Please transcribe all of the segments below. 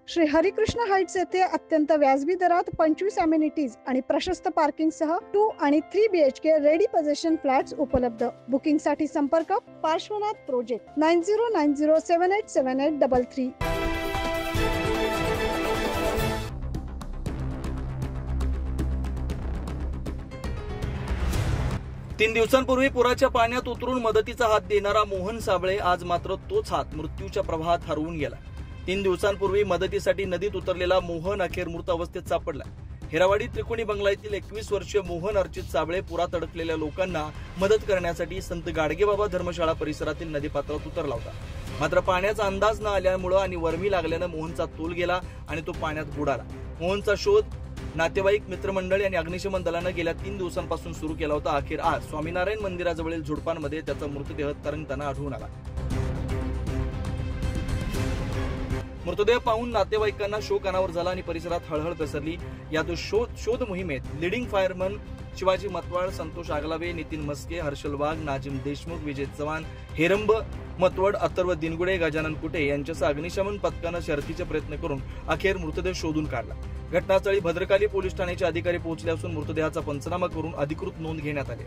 Shri Harikrishna Heights येथे अत्यंत व्याजबी दरात 25 अमेनिटीज आणि प्रशस्त पार्किंग सह 2 आणि 3 BHK रेडी पोझिशन फ्लॅट्स उपलब्ध। बुकिंग साठी संपर्क पार्श्वनाथ प्रोजेक्ट 9090787833। 3 दिवसांपूर्वी पुराच्या पाण्यात उतरून मदतीचा हात देणारा मोहन साबळे आज मात्र तोच हात मृत्यूच्या प्रवाहात हरवून गेला। 3 दिवसांपूर्वी मदतीसाठी नदीत उतरलेला मोहन अखेर मृत अवस्थेत सापडला। हेरावाडी त्रिकोणी बंगला येथील 21 वर्षीय मोहन अर्चित साबळे पुरात अडकलेल्या लोकांना मदत करण्यासाठी संत गाडगेबाबा धर्मशाळा परिसरातील नदीपात्रात उतरला होता। मात्र पाण्याचा अंदाज न आल्यामुळे आणि वर्मी लागल्याने मोहनचा तोल गेला आणि तो पाण्यात बुडाला। मोहनचा शोध नातेवाईक, मित्रमंडळी आणि अग्निशमन दलाने गेल्या 3 दिवसांपासून सुरू केला होता। अखेर आज स्वामीनारायण मंदिराजवळील झुडपांमध्ये त्याचा मृतदेह तरंगताना आढळून आला। मृतदेह पाहून नातेवाईकांना शोक अनावर झाला आणि परिसरात हळहळ पसरली। यात शोध मोहिमेत लीडिंग फायरमन शिवाजी मतवाड, संतोष आगलावे, नितीन मस्के, हर्षल वाघ, नाजिम देशमुख, विजय चव्हाण, हेरंब मतवड, अथर्व दिनगुडे, गजानन कुटे यांच्यासह अग्निशमन पथकाने शर्थीचे प्रयत्न करून अखेर मृतदेह शोधून काढला। घटनास्थळी भद्रकाली पोलीस ठाण्याचे अधिकारी पोहोचले असून मृतदेहाचा पंचनामा करून अधिकृत नोंद घेण्यात आली।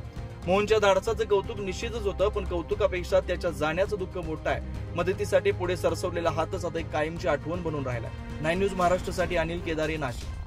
मोहनच्या धाडसाचं कौतुक निश्चितच होतं, पण कौतुकापेक्षा त्याच्या जाण्याचं दुःख मोठं आहे। मदतीसाठी पुढे सरसवलेला हातच आता एक कायमची आठवण बनून राहिला। 9 न्यूज महाराष्ट्रासाठी अनिल केदारे, नाशिक।